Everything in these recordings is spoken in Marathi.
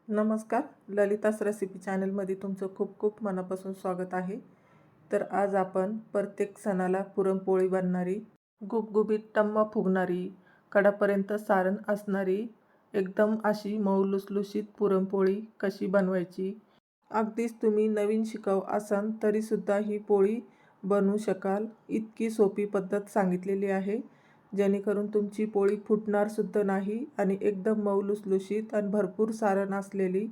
नमस्कार. ललितास रेसिपी चॅनलमध्ये तुमचं खूप खूप मनापासून स्वागत आहे. तर आज आपण प्रत्येक सणाला पुरणपोळी बनणारी, गुबगुबीत टम्म फुगणारी, कडापर्यंत सारण असणारी, एकदम अशी मऊ लुसलुशीत पुरणपोळी कशी बनवायची. अगदीच तुम्ही नवीन शिकाऊ असाल तरीसुद्धा ही पोळी बनवू शकाल. इतकी सोपी पद्धत सांगितलेली आहे, जेणेकरून तुमची पोळी फुटणारसुद्धा नाही आणि एकदम मऊ लुसलुशीत आणि भरपूर सारण असलेली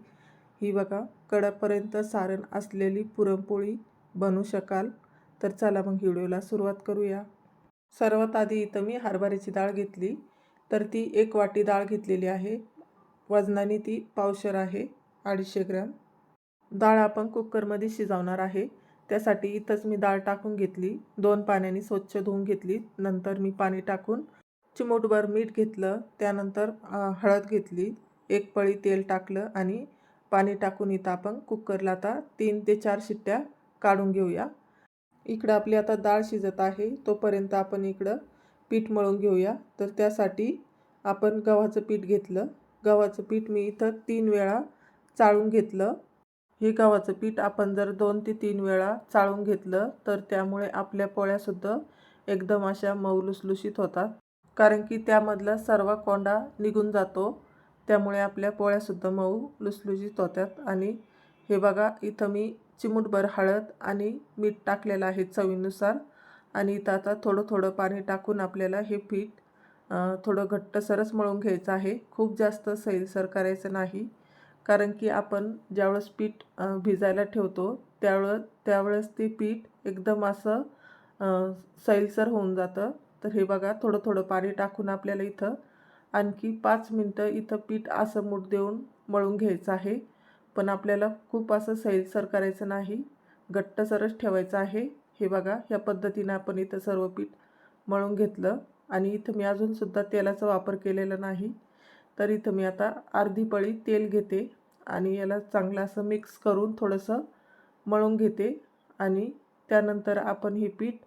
ही बघा कडापर्यंत सारण असलेली पुरणपोळी बनवू शकाल. तर चला मग व्हिडिओला सुरुवात करूया. सर्वात आधी इथं मी हरभऱ्याची डाळ घेतली. तर ती 1 वाटी डाळ घेतलेली आहे. वजनाने ती पावशेर आहे, 250 ग्रॅम. डाळ आपण कुकरमध्ये शिजवणार आहे. त्यासाठी इथंच मी डाळ टाकून घेतली. 2 पाण्याने स्वच्छ धुवून घेतली. नंतर मी पाणी टाकून चिमूटभर मीठ घेतलं. त्यानंतर हळद घेतली. 1 पळी तेल टाकलं आणि पाणी टाकून इथं आपण कुकरला आता 3 ते 4 शिट्ट्या काढून घेऊया. इकडं आपली आता डाळ शिजत आहे. तोपर्यंत आपण इकडं पीठ मळून घेऊया. तर त्यासाठी आपण गव्हाचं पीठ घेतलं. गव्हाचं पीठ मी इथं 3 वेळा चाळून घेतलं. हे गव्हाचं पीठ आपण जर 2 ते 3 वेळा चाळून घेतलं तर त्यामुळे आपल्या पोळ्यासुद्धा एकदम अशा मऊ लुसलुशीत होतात. कारण की त्यामधला सर्व कोंडा निघून जातो. त्यामुळे आपल्या पोळ्यासुद्धा मऊ लुसलुशीत होतात. आणि हे बघा इथं मी चिमूटभर हळद आणि मीठ टाकलेलं आहे चवीनुसार. आणि इथं आता थोडं थोडं पाणी टाकून आपल्याला हे पीठ थोडं घट्टसरच मळून घ्यायचं आहे. खूप जास्त सैलसर करायचं नाही. कारण की आपण ज्यावेळेस पीठ भिजायला ठेवतो त्यावेळेस ते पीठ एकदम असं सैलसर होऊन जातं. तर हे बघा थोडं थोडं पाणी टाकून आपल्याला इथं आणखी 5 मिनटं इथं पीठ असं मूठ देऊन मळून घ्यायचं आहे. पण आपल्याला खूप असं सैलसर करायचं नाही, घट्टसरच ठेवायचं आहे. हे बघा ह्या पद्धतीनं आपण इथं सर्व पीठ मळून घेतलं. आणि इथं मी अजूनसुद्धा तेलाचा वापर केलेला नाही. तर इथं मी आता अर्धी पळी तेल घेते आणि याला चांगलं असं मिक्स करून थोडंसं मळून घेते. आणि त्यानंतर आपण हे पीठ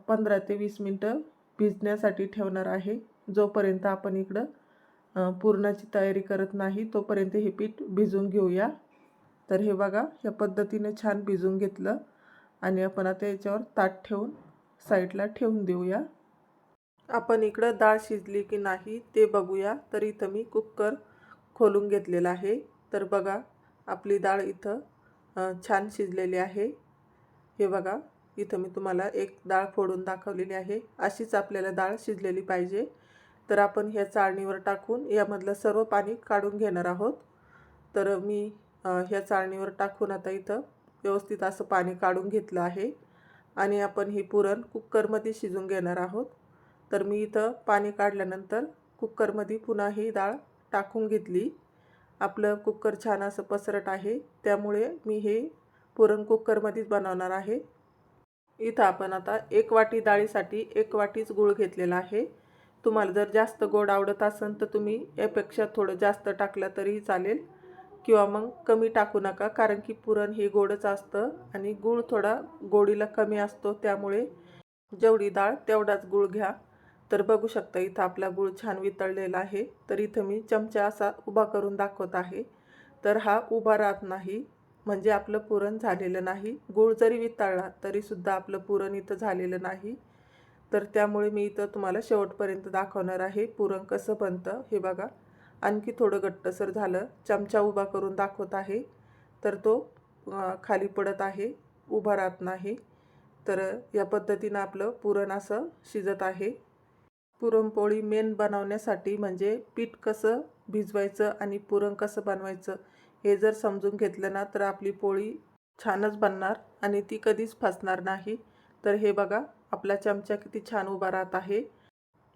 15 ते 20 मिनटं भिजण्यासाठी ठेवणार आहे. जोपर्यंत आपण इकडं पुरणाची तयारी करत नाही तोपर्यंत हे पीठ भिजून घेऊया. तर हे बघा या पद्धतीने छान भिजून घेतलं. आणि आपण आता याच्यावर ताट ठेवून साईडला ठेवून देऊया. आपण इकडं डाळ शिजली की नाही ते बघूया. तर इथं मी कुकर खोलून घेतलेला आहे. तर बघा आपली डाळ इथं छान शिजलेली आहे. हे बघा इथं मी तुम्हाला एक डाळ फोडून दाखवलेली आहे. अशीच आपल्याला डाळ शिजलेली पाहिजे. तर आपण ह्या चाळणीवर टाकून यामधलं सर्व पाणी काढून घेणार आहोत. तर मी ह्या चाळणीवर टाकून आता इथं व्यवस्थित असं पाणी काढून घेतलं आहे. आणि आपण ही पुरण कुकरमध्ये शिजून घेणार आहोत. तर मी इथं पाणी काढल्यानंतर कुकरमध्ये पुन्हा ही डाळ टाकून घेतली. आपलं कुकर छान असं पसरट आहे, त्यामुळे मी हे पुरण कुकरमध्येच बनवणार आहे. इथं आपण आता 1 वाटी डाळीसाठी 1 वाटीच गूळ घेतलेला आहे. तुम्हाला जर जास्त गोड आवडत असेल तर तुम्ही यापेक्षा थोडं जास्त टाकलं तरीही चालेल, किंवा मग कमी टाकू नका. कारण की पुरण हे गोडच असतं आणि गूळ थोडा गोडीला कमी असतो. त्यामुळे जेवढी डाळ तेवढाच गूळ घ्या. तर बघू शकता इथं आपला गूळ छान वितळलेला आहे. तर इथं मी चमचा असा उभा करून दाखवत आहे. तर हा उभा राहत नाही म्हणजे आपलं पुरण झालेलं नाही. गूळ जरी वितळला तरीसुद्धा आपलं पुरण इथं झालेलं नाही. तर त्यामुळे मी इथं तुम्हाला शेवटपर्यंत दाखवणार आहे पुरण कसं बनतं. हे बघा आणखी थोडं घट्टसर झालं. चमचा उभा करून दाखवत आहे तर तो खाली पडत आहे, उभा राहत नाही. तर या पद्धतीनं आपलं पुरण असं शिजत आहे. पुरणपोळी मेन बनवण्यासाठी म्हणजे पीठ कसं भिजवायचं आणि पुरण कसं बनवायचं हे जर समजून घेतलं ना तर आपली पोळी छानच बनणार आणि ती कधीच फसणार नाही. तर हे बघा आपला चमचा किती छान उभा राहत आहे.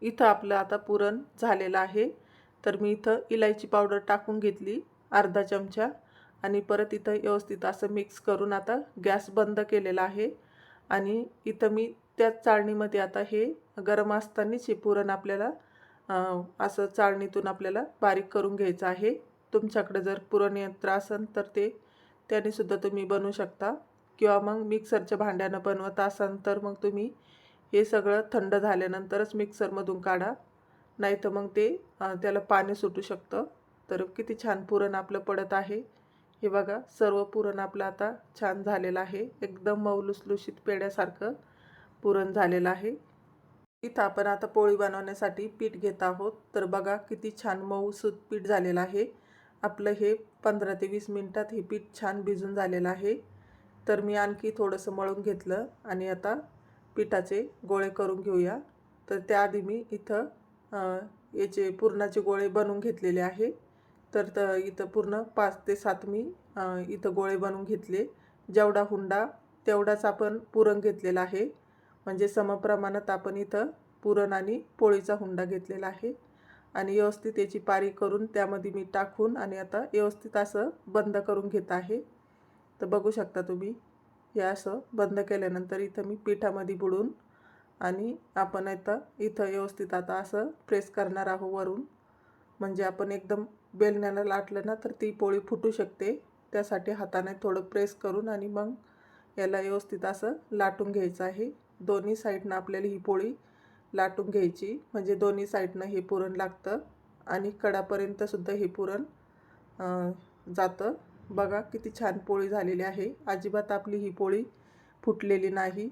इथं आपलं आता पुरण झालेलं आहे. तर मी इथं इलायची पावडर टाकून घेतली अर्धा चमचा. आणि परत इथं व्यवस्थित असं मिक्स करून आता गॅस बंद केलेला आहे. आणि इथं मी त्याच चाळणीमध्ये आता हे गरम असतानाच हे पुरण आपल्याला असं चाळणीतून आपल्याला बारीक करून घ्यायचं आहे. तुमच्याकडे जर पुरण यंत्र असेल तर त्यानेसुद्धा तुम्ही बनवू शकता, किंवा मग मिक्सरच्या भांड्यानं बनवत असाल तर मग तुम्ही हे सगळं थंड झाल्यानंतरच मिक्सरमधून काढा, नाही तर मग त्याला पाणी सुटू शकतं. तर किती छान पुरण आपलं पडत आहे. हे बघा, सर्व पुरण आपलं आता छान झालेलं आहे. एकदम मऊ लुसलुशीत पेढ्यासारखं पुरण झालेलं आहे. इथं आपण आता पोळी बनवण्यासाठी पीठ घेत आहोत. तर बघा किती छान मऊसूत पीठ झालेलं आहे. आपलं हे 15 ते 20 मिनिटात हे पीठ छान भिजून झालेलं आहे. तर मी आणखी थोडंसं मळून घेतलं आणि आता पिठाचे गोळे करून घेऊया. तर त्याआधी मी इथं याचे पुरणाचे गोळे बनवून घेतलेले आहे. तर इथं पूर्ण 5 ते 7 मी इथं गोळे बनवून घेतले. जेवढा हुंडा तेवढाच आपण पुरण घेतलेला आहे. म्हणजे समप्रमाणात आपण इथं पुरण आणि पोळीचा हुंडा घेतलेला आहे आणि व्यवस्थित याची पारी करून त्यामध्ये मी टाकून आणि आता व्यवस्थित असं बंद करून घेत आहे. तर बघू शकता तुम्ही, हे असं बंद केल्यानंतर इथं मी पिठामध्ये बुडून आणि आपण आता इथं व्यवस्थित आता असं प्रेस करणार आहोत वरून. म्हणजे आपण एकदम बेलण्याला लाटलं ना तर ती पोळी फुटू शकते. त्यासाठी हाताने थोडं प्रेस करून आणि मग याला व्यवस्थित असं लाटून घ्यायचं आहे. दोन्ही साईडनं आपल्याला ही पोळी लाटून घ्यायची, म्हणजे दोन्ही साईडनं हे पुरण लागतं आणि कडापर्यंतसुद्धा हे पुरण जातं. बघा किती छान पोळी झालेली आहे. अजिबात आपली ही पोळी फुटलेली नाही.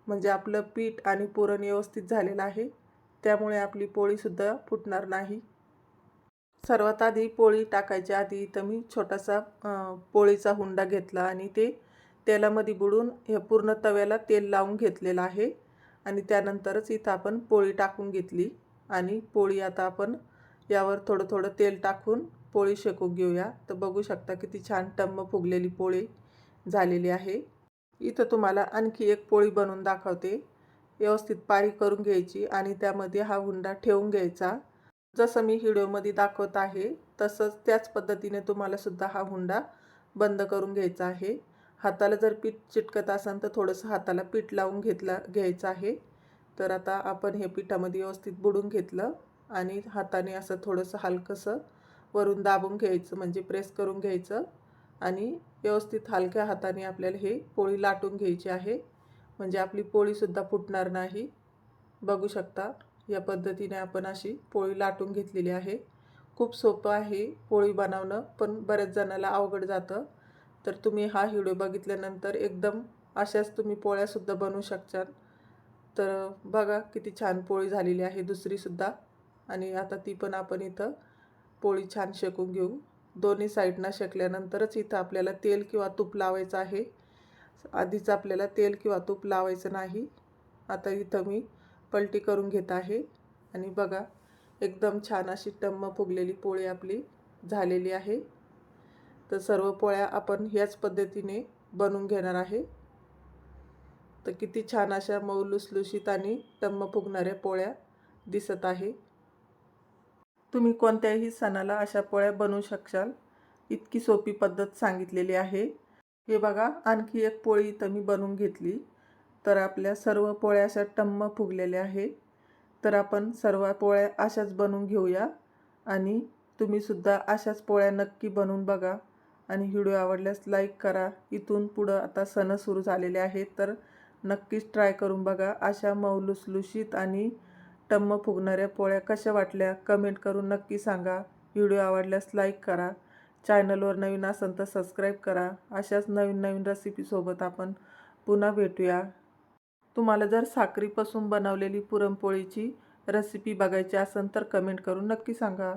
म्हणजे आपलं पीठ आणि पुरण व्यवस्थित झालेलं आहे. त्यामुळे आपली पोळीसुद्धा फुटणार नाही. सर्वात आधी पोळी टाकायच्या आधी इथं मी छोटासा पोळीचा हुंडा घेतला आणि ते तेलामध्ये बुडून हे पूर्ण तव्याला तेल लावून घेतलेलं आहे आणि त्यानंतरच इथं आपण पोळी टाकून घेतली आणि पोळी आता आपण यावर थोडं थोडं तेल टाकून पोळी शेकून घेऊया. तर बघू शकता किती छान टम्म फुगलेली पोळी झालेली आहे. इथं तुम्हाला आणखी एक पोळी बनवून दाखवते. व्यवस्थित पारी करून घ्यायची आणि त्यामध्ये हा हुंडा ठेवून घ्यायचा. जसं मी व्हिडिओमध्ये दाखवत आहे तसंच त्याच पद्धतीने तुम्हाला सुद्धा हा हुंडा बंद करून घ्यायचा आहे. हाताला जर पीठ चिटकत असेल तर थोडंसं हाताला पीठ लावून घ्यायचं आहे. तर आता आपण हे पिठामध्ये व्यवस्थित बुडून घेतलं आणि हाताने असं थोडंसं हलकंसं वरून दाबून घ्यायचं, म्हणजे प्रेस करून घ्यायचं आणि व्यवस्थित हलक्या हाताने आपल्याला हे पोळी लाटून घ्यायची आहे. म्हणजे आपली पोळीसुद्धा फुटणार नाही. बघू शकता, या पद्धतीने आपण अशी पोळी लाटून घेतलेली आहे. खूप सोपं आहे पोळी बनवणं, पण बऱ्याच जणाला अवघड जातं. तर तुम्ही हा व्हिडिओ बघितल्यानंतर एकदम अशाच तुम्ही पोळ्यासुद्धा बनवू शकता. तर बघा किती छान पोळी झालेली आहे दुसरीसुद्धा. आणि आता ती पण आपण इथं पोळी छान शेकून घेऊ. दोन्ही साईडनं शेकल्यानंतरच इथं आपल्याला तेल किंवा तूप लावायचं आहे. आधीच आपल्याला तेल किंवा तूप लावायचं नाही. आता इथं मी पलटी करून घेत आहे आणि बघा एकदम छान अशी टम्म फुगलेली पोळी आपली झालेली आहे. तर सर्व पोळ्या आपण ह्याच पद्धतीने बनवून घेणार आहे. तर किती छान अशा मऊ लुसलुशीत आणि टम्म फुगणाऱ्या पोळ्या दिसत आहे. तुम्ही कोणत्याही सणाला अशा पोळ्या बनवू शकशाल. इतकी सोपी पद्धत सांगितलेली आहे. हे बघा, आणखी एक पोळी इथं मी बनवून घेतली. तर आपल्या सर्व पोळ्या अशा टम्म फुगलेल्या आहे. तर आपण सर्व पोळ्या अशाच बनवून घेऊया आणि तुम्हीसुद्धा अशाच पोळ्या नक्की बनवून बघा आणि व्हिडिओ आवडल्यास लाईक करा. इथून पुढं आता सण सुरू झालेले आहेत, तर नक्कीच ट्राय करून बघा. अशा मऊ लुसलुशीत आणि टम्म फुगणाऱ्या पोळ्या कशा वाटल्या कमेंट करून नक्की सांगा. व्हिडिओ आवडल्यास लाईक करा. चॅनलवर नवीन असाल तर सबस्क्राईब करा. अशाच नवीन नवीन रेसिपीसोबत आपण पुन्हा भेटूया. तुम्हाला जर साखरेपासून बनवलेली पुरणपोळीची रेसिपी बघायची असेल तर कमेंट करून नक्की सांगा.